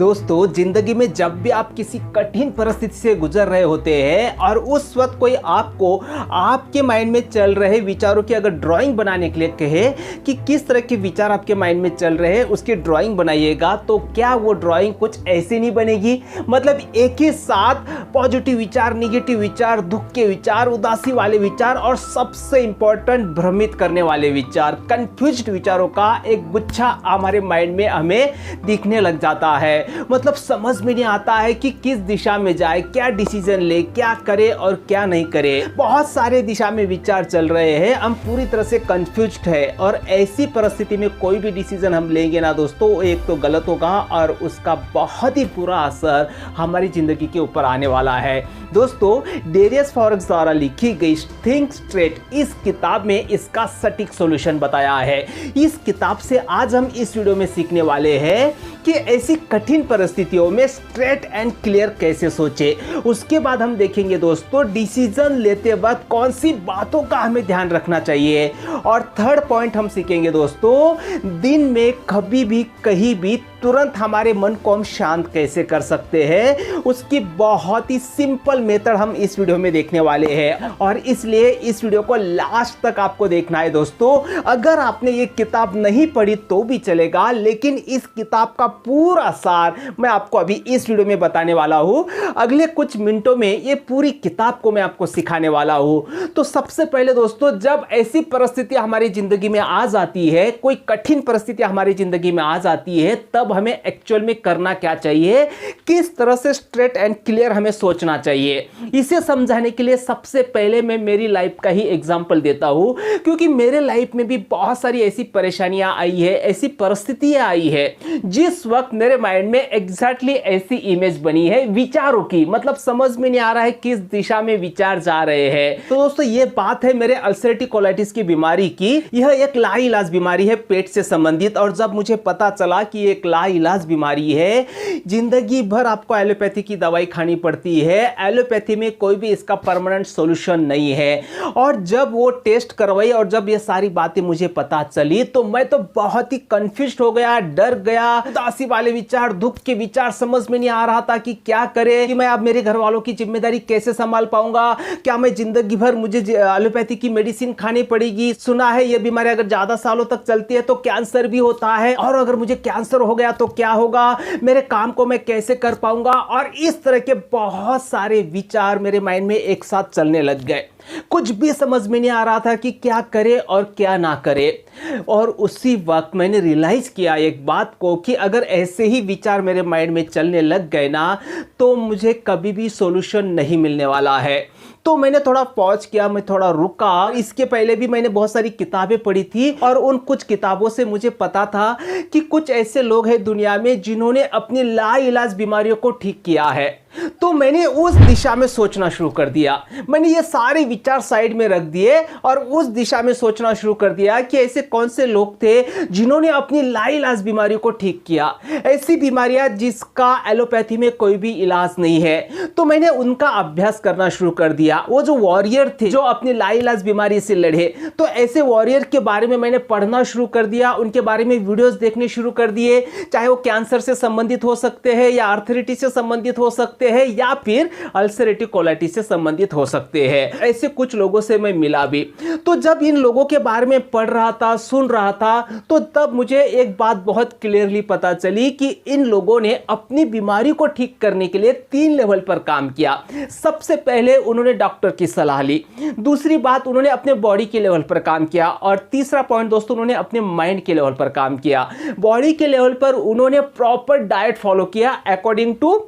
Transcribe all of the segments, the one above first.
दोस्तों, जिंदगी में जब भी आप किसी कठिन परिस्थिति से गुजर रहे होते हैं और उस वक्त कोई आपको आपके माइंड में चल रहे विचारों की अगर ड्राइंग बनाने के लिए कहे कि किस तरह के विचार आपके माइंड में चल रहे हैं उसकी ड्राइंग बनाइएगा, तो क्या वो ड्राइंग कुछ ऐसी नहीं बनेगी? मतलब एक ही साथ पॉजिटिव विचार, निगेटिव विचार, दुख के विचार, उदासी वाले विचार और सबसे इंपॉर्टेंट भ्रमित करने वाले विचार, कंफ्यूज्ड विचारों का एक गुच्छा हमारे माइंड में हमें दिखने लग जाता है। मतलब समझ में नहीं आता है कि किस दिशा में जाए, क्या डिसीजन ले, क्या करे और क्या नहीं करे। बहुत सारे दिशा में विचार चल रहे हैं, हम पूरी तरह से कंफ्यूज्ड है और ऐसी परिस्थिति में कोई भी डिसीजन हम लेंगे ना दोस्तों, एक तो गलत होगा और उसका बहुत ही बुरा असर हमारी जिंदगी के ऊपर आने वाला है। दोस्तों, डेरियस फॉरेक्स द्वारा लिखी गई थिंक स्ट्रेट इस किताब में इसका सटीक सॉल्यूशन बताया है। इस किताब से आज हम इस वीडियो में सीखने वाले हैं कि ऐसी कठिन परिस्थितियों में स्ट्रेट एंड क्लियर कैसे सोचे। उसके बाद हम देखेंगे दोस्तों डिसीजन लेते वक्त कौन सी बातों का हमें ध्यान रखना चाहिए। और थर्ड पॉइंट हम सीखेंगे दोस्तों, दिन में कभी भी कहीं भी तुरंत हमारे मन को हम शांत कैसे कर सकते हैं, उसकी बहुत ही सिंपल मेथड हम इस वीडियो में देखने वाले हैं। और इसलिए इस वीडियो को लास्ट तक आपको देखना है दोस्तों। अगर आपने ये किताब नहीं पढ़ी तो भी चलेगा, लेकिन इस किताब का पूरा सार मैं आपको अभी इस वीडियो में बताने वाला हूं। अगले कुछ मिनटों में ये पूरी किताब को मैं आपको सिखाने वाला हूं। तो सबसे पहले दोस्तों, जब ऐसी परिस्थिति हमारी जिंदगी में आ जाती है, कोई कठिन परिस्थिति हमारी जिंदगी में आ जाती है, तब हमें एक्चुअल में करना क्या चाहिए, किस तरह से स्ट्रेट एंड क्लियर हमें सोचना चाहिए। इसे समझाने के लिए सबसे पहले मैं मेरी लाइफ का ही एग्जांपल देता हूं, क्योंकि मेरे लाइफ में भी बहुत सारी ऐसी परेशानियां आई है, ऐसी परिस्थितियां आई है जिस वक्त मेरे माइंड में एग्जैक्टली ऐसी इमेज बनी है विचारों की। मतलब समझ में नहीं आ रहा है किस दिशा में विचार जा रहे हैं। तो दोस्तों, ये बात है मेरे अल्सरेटिव कोलाइटिस की बीमारी की। यह एक लाइलाज बीमारी है, पेट से संबंधित। और जब मुझे पता चला कि एक लाइलाज बीमारी है, जिंदगी भर आपको एलोपैथी की दवाई खानी पड़ती है, एलोपैथी में कोई भी इसका परमानेंट सॉल्यूशन नहीं है। और जब वो टेस्ट करवाई और जब ये सारी बातें मुझे पता चली तो मैं तो बहुत ही कंफ्यूज हो गया, डर गया। उदासी वाले विचार, दुख के विचार, समझ में नहीं आ रहा था कि क्या करे, कि मैं अब मेरे घर वालों की जिम्मेदारी कैसे संभाल पाऊंगा, क्या मैं जिंदगी भर मुझे एलोपैथी की मेडिसिन खानी पड़ेगी। सुना है ये बीमारी अगर ज्यादा सालों तक चलती है तो कैंसर भी होता है, और अगर मुझे कैंसर हो गया तो क्या होगा, मेरे काम को मैं कैसे कर पाऊंगा। और इस तरह के बहुत सारे विचार मेरे माइंड में एक साथ चलने लग गए। कुछ भी समझ में नहीं आ रहा था कि क्या करे और क्या ना करे। और उसी वक्त मैंने रियलाइज किया एक बात को कि अगर ऐसे ही विचार मेरे माइंड में चलने लग गए ना, तो मुझे कभी भी सॉल्यूशन नहीं मिलने वाला है। तो मैंने थोड़ा पॉज किया, मैं थोड़ा रुका। इसके पहले भी मैंने बहुत सारी किताबें पढ़ी थी और उन कुछ किताबों से मुझे पता था कि कुछ ऐसे लोग हैं दुनिया में जिन्होंने अपनी लाइलाज बीमारियों को ठीक किया है। तो मैंने उस दिशा में सोचना शुरू कर दिया। मैंने ये सारे विचार साइड में रख दिए और उस दिशा में सोचना शुरू कर दिया कि ऐसे कौन से लोग थे जिन्होंने अपनी लाइलाज बीमारियों को ठीक किया, ऐसी बीमारियां जिसका एलोपैथी में कोई भी इलाज नहीं है। तो मैंने उनका अभ्यास करना शुरू कर दिया। वो जो वॉरियर थे जो अपनी लाइलाज बीमारी से लड़े, तो ऐसे वॉरियर के बारे में मैंने पढ़ना शुरू कर दिया, उनके बारे में वीडियोस देखने शुरू कर दिए। चाहे वो कैंसर से संबंधित हो सकते हैं या आर्थराइटिस से संबंधित हो सकते हैं या फिर अल्सरेटिव कोलाइटिस से संबंधित हो सकते हैं। ऐसे कुछ लोगों से मैं मिला भी। तो जब इन लोगों के बारे में पढ़ रहा था, सुन रहा था, तो तब मुझे एक बात बहुत क्लियरली पता चली कि इन लोगों ने अपनी बीमारी को ठीक करने के लिए 3 लेवल पर काम किया। सबसे पहले उन्होंने डॉक्टर की सलाह ली, दूसरी बात उन्होंने अपने बॉडी के लेवल पर काम किया, और तीसरा पॉइंट दोस्तों उन्होंने अपने माइंड के लेवल पर काम किया। बॉडी के लेवल पर उन्होंने प्रॉपर डाइट फॉलो किया अकॉर्डिंग टू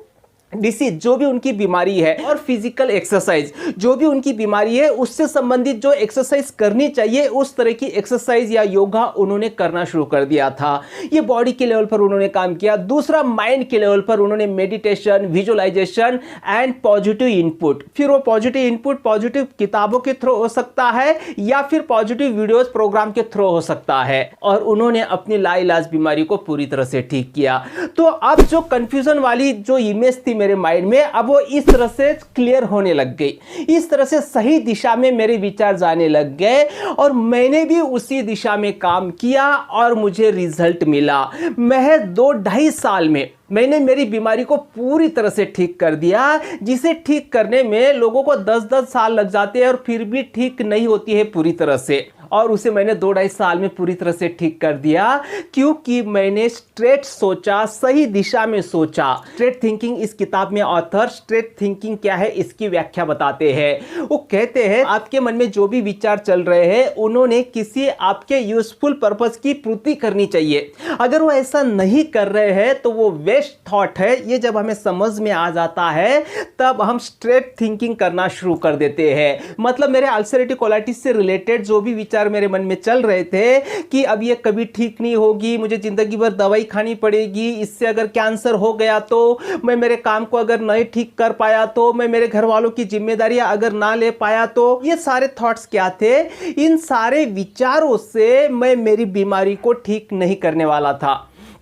डिसीज, जो भी उनकी बीमारी है, और फिजिकल एक्सरसाइज, जो भी उनकी बीमारी है उससे संबंधित जो एक्सरसाइज करनी चाहिए उस तरह की एक्सरसाइज या योगा उन्होंने करना शुरू कर दिया था। ये बॉडी के लेवल पर उन्होंने काम किया। दूसरा, माइंड के लेवल पर उन्होंने meditation, visualization and positive input. फिर वो पॉजिटिव इनपुट पॉजिटिव किताबों के थ्रू हो सकता है या फिर पॉजिटिव वीडियोस प्रोग्राम के थ्रू हो सकता है, और उन्होंने अपनी लाइलाज बीमारी को पूरी तरह से ठीक किया। तो अब जो कंफ्यूजन वाली जो इमेज थी मेरे माइंड में, अब वो इस तरह से क्लियर होने लग गई। इस तरह से सही दिशा में मेरे विचार जाने लग गए और मैंने भी उसी दिशा में काम किया और मुझे रिजल्ट मिला। महज 2-2.5 साल में मैंने मेरी बीमारी को पूरी तरह से ठीक कर दिया, जिसे ठीक करने में लोगों को 10-10 साल लग जाते हैं और फिर भी ठीक नहीं होती है पूरी तरह से। और उसे मैंने 2-2.5 साल में पूरी तरह से ठीक कर दिया, क्योंकि मैंने स्ट्रेट सोचा, सही दिशा में सोचा। स्ट्रेट थिंकिंग, इस किताब में ऑथर स्ट्रेट थिंकिंग क्या है इसकी व्याख्या बताते हैं। वो कहते हैं आपके मन में जो भी विचार चल रहे हैं उन्होंने किसी आपके यूजफुल पर्पस की पूर्ति करनी चाहिए। अगर वो ऐसा नहीं कर रहे हैं तो वो वेस्ट थॉट है। ये जब हमें समझ में आ जाता है तब हम स्ट्रेट थिंकिंग करना शुरू कर देते हैं। मतलब मेरे अल्सरेटिव कोलाइटिस से रिलेटेड जो भी विचार मेरे मन में चल रहे थे कि अब ये कभी ठीक नहीं होगी, मुझे जिंदगी भर दवाई खानी पड़ेगी, इससे अगर कैंसर हो गया तो, मैं मेरे काम को अगर नहीं ठीक कर पाया तो, मैं मेरे घर वालों की जिम्मेदारियां अगर ना ले पाया तो, ये सारे थॉट्स क्या थे? इन सारे विचारों से मैं मेरी बीमारी को ठीक नहीं करने वाला था।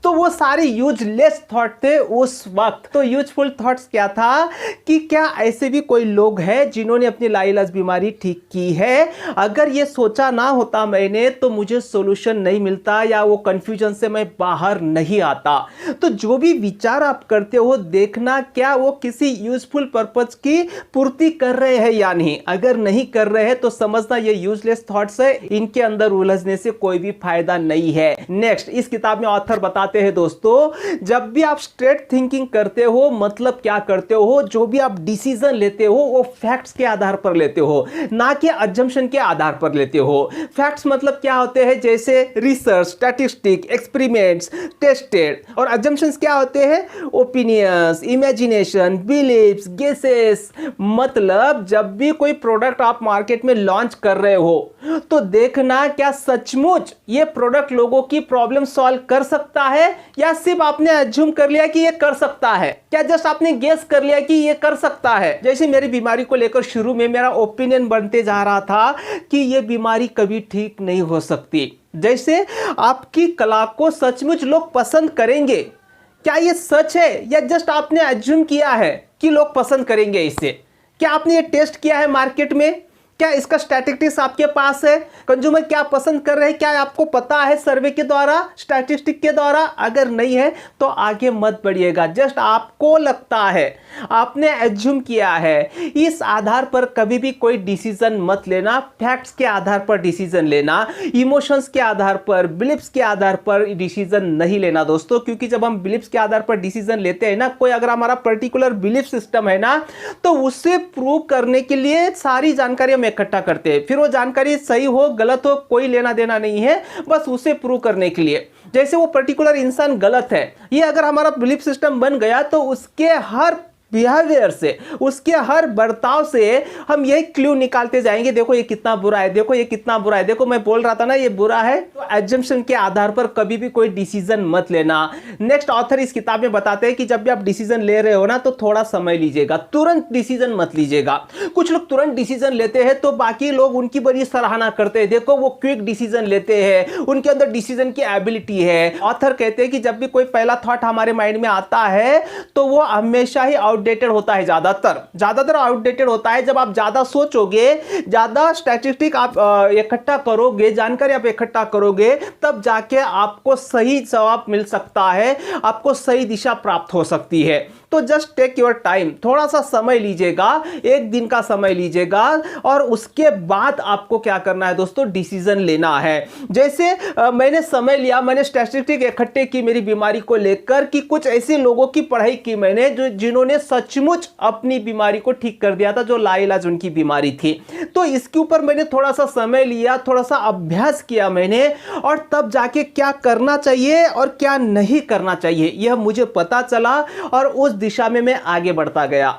तो वो सारे यूजलेस थॉट थे उस वक्त। तो यूजफुल थॉट्स क्या था कि क्या ऐसे भी कोई लोग हैं जिन्होंने अपनी लाइलाज बीमारी ठीक की है? अगर ये सोचा ना होता मैंने तो मुझे सॉल्यूशन नहीं मिलता या वो कंफ्यूजन से मैं बाहर नहीं आता। तो जो भी विचार आप करते हो देखना क्या वो किसी यूजफुल पर्पस की पूर्ति कर रहे हैं या नहीं। अगर नहीं कर रहे हैं तो समझना ये यूजलेस थॉट्स है, इनके अंदर उलझने से कोई भी फायदा नहीं है। नेक्स्ट, इस किताब में ऑथर बताते हैं दोस्तों, जब भी आप स्ट्रेट थिंकिंग करते हो मतलब क्या करते हो, जो भी आप डिसीजन लेते हो वो फैक्ट्स के आधार पर लेते हो, ना कि अजम्पशन के आधार पर लेते हो। फैक्ट्स मतलब क्या होते हैं? जैसे रिसर्च, स्टैटिस्टिक, एक्सपेरिमेंट्स, टेस्टेड। और अजम्पशंस क्या होते हैं? Opinions, imagination, believes, guesses. मतलब जब भी कोई प्रोडक्ट आप मार्केट में लॉन्च कर रहे हो तो देखना क्या सचमुच ये प्रोडक्ट लोगों की प्रॉब्लम सॉल्व कर सकता है या सिर्फ आपने अज्यूम कर लिया कि ये कर सकता है। क्या जस्ट आपने गेस कर लिया कि ये कर सकता है? जैसे मेरी बीमारी को लेकर शुरू में मेरा ओपिनियन बनते जा रहा था कि ये बीमारी कभी ठीक नहीं हो सकती। जैसे आपकी कला को सचमुच लोग पसंद करेंगे, क्या ये सच है या जस्ट आपने अज्यूम किया है कि लोग पसंद करेंगे इसे? क्या आपने ये टेस्ट किया है मार्केट में? क्या इसका स्टैटिस्टिक्स आपके पास है? कंज्यूमर क्या पसंद कर रहे हैं क्या आपको पता है सर्वे के द्वारा, स्टैटिस्टिक के द्वारा? अगर नहीं है तो आगे मत बढ़िएगा। जस्ट आपको लगता है, आपने एज्यूम किया है, इस आधार पर कभी भी कोई डिसीजन मत लेना। फैक्ट्स के आधार पर डिसीजन लेना, इमोशंस के आधार पर, बिलीफ्स के आधार पर डिसीजन नहीं लेना दोस्तों। क्योंकि जब हम बिलीफ्स के आधार पर डिसीजन लेते हैं ना, कोई अगर हमारा पर्टिकुलर बिलीफ सिस्टम है ना, तो उसे प्रूव करने के लिए सारी जानकारी इकट्ठा करते हैं। फिर वो जानकारी सही हो गलत हो कोई लेना देना नहीं है, बस उसे प्रूव करने के लिए। जैसे वो पर्टिकुलर इंसान गलत है, ये अगर हमारा बिलीफ सिस्टम बन गया तो उसके हर बिहेवियर से, उसके हर बर्ताव से हम यही क्लू निकालते जाएंगे, देखो ये कितना बुरा है, देखो ये कितना बुरा है, देखो मैं बोल रहा था ना ये बुरा है। तो एजम्पशन के आधार पर कभी भी कोई डिसीजन मत लेना। नेक्स्ट, ऑथर इस किताब में बताते हैं कि जब भी आप डिसीजन ले रहे हो ना तो थोड़ा समय लीजिएगा, तुरंत डिसीजन मत लीजिएगा। कुछ लोग तुरंत डिसीजन लेते हैं तो बाकी लोग उनकी बड़ी सराहना करते हैं, देखो वो क्विक डिसीजन लेते हैं, उनके अंदर डिसीजन की एबिलिटी है। ऑथर कहते हैं कि जब भी कोई पहला थॉट हमारे माइंड में आता है तो वो हमेशा ही आउटडेटेड होता है, ज्यादातर आउटडेटेड होता है। जब आप ज्यादा सोचोगे, ज्यादा स्टैटिस्टिक आप इकट्ठा करोगे, जानकारी आप इकट्ठा करोगे, तब जाके आपको सही जवाब मिल सकता है, आपको सही दिशा प्राप्त हो सकती है। तो जस्ट टेक योर टाइम, थोड़ा सा समय लीजिएगा, एक दिन का समय लीजिएगा और उसके बाद आपको क्या करना है दोस्तों, डिसीजन लेना है। जैसे मैंने समय लिया, मैंने स्टैटिस्टिक इकट्ठे की मेरी बीमारी को लेकर कि कुछ ऐसे लोगों की पढ़ाई की मैंने जिन्होंने सचमुच अपनी बीमारी को ठीक कर दिया था, जो लाइलाज उनकी बीमारी थी। तो इसके ऊपर मैंने थोड़ा सा समय लिया, थोड़ा सा अभ्यास किया मैंने, और तब जाके क्या करना चाहिए और क्या नहीं करना चाहिए यह मुझे पता चला और उस दिशा में मैं आगे बढ़ता गया।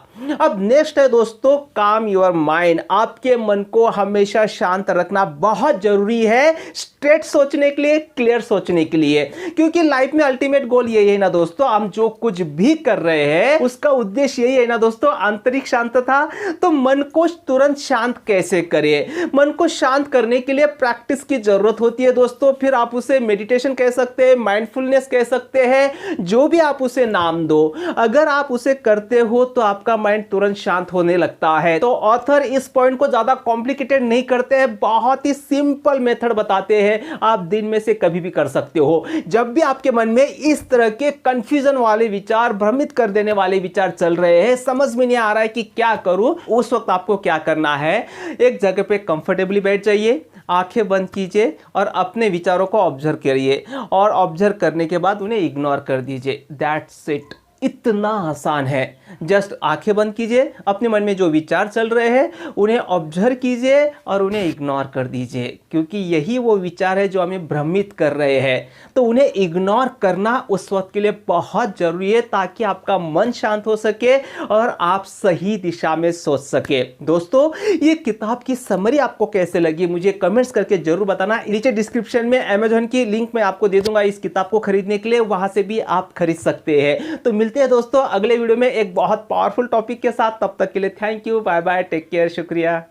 अब नेक्स्ट है दोस्तों, काम योर माइंड। आपके मन को हमेशा शांत रखना बहुत जरूरी है, स्ट्रेट सोचने के लिए, क्लियर सोचने के लिए। क्योंकि लाइफ में अल्टीमेट गोल यही है ना दोस्तों, हम जो कुछ भी कर रहे हैं उसका उद्देश्य यही है ना दोस्तों, आंतरिक शांतता। तो मन को तुरंत शांत कैसे करें? मन को शांत करने के लिए प्रैक्टिस की जरूरत होती है दोस्तों। फिर आप उसे मेडिटेशन कह सकते हैं, माइंडफुलनेस कह सकते हैं, जो भी आप उसे नाम दो। अगर आप उसे करते हो तो आपका माइंड तुरंत शांत होने लगता है। तो ऑथर इस पॉइंट को ज्यादा कॉम्प्लिकेटेड नहीं करते हैं, बहुत ही सिंपल मेथड बताते हैं, आप दिन में से कभी भी कर सकते हो। जब भी आपके मन में इस तरह के कंफ्यूजन वाले विचार, भ्रमित कर देने वाले विचार चल रहे हैं, समझ में नहीं आ रहा है कि क्या करूं, उस वक्त आपको क्या करना है, एक जगह पे कंफर्टेबली बैठ जाइए, आंखें बंद कीजिए और अपने विचारों को ऑब्जर्व करिए और ऑब्जर्व करने के बाद उन्हें इग्नोर कर दीजिए। That's it. इतना आसान है। जस्ट आंखें बंद कीजिए, अपने मन में जो विचार चल रहे हैं उन्हें ऑब्जर्व कीजिए और उन्हें इग्नोर कर दीजिए, क्योंकि यही वो विचार है जो हमें भ्रमित कर रहे हैं। तो उन्हें इग्नोर करना उस वक्त के लिए बहुत जरूरी है, ताकि आपका मन शांत हो सके और आप सही दिशा में सोच सके। दोस्तों, ये किताब की समरी आपको कैसे लगी मुझे कमेंट्स करके जरूर बताना। नीचे डिस्क्रिप्शन में अमेजॉन की लिंक मैं आपको दे दूंगा इस किताब को खरीदने के लिए, वहां से भी आप खरीद सकते हैं। तो मिलते हैं दोस्तों अगले वीडियो में एक बहुत पावरफुल टॉपिक के साथ। तब तक के लिए thank you, bye bye, take care, शुक्रिया।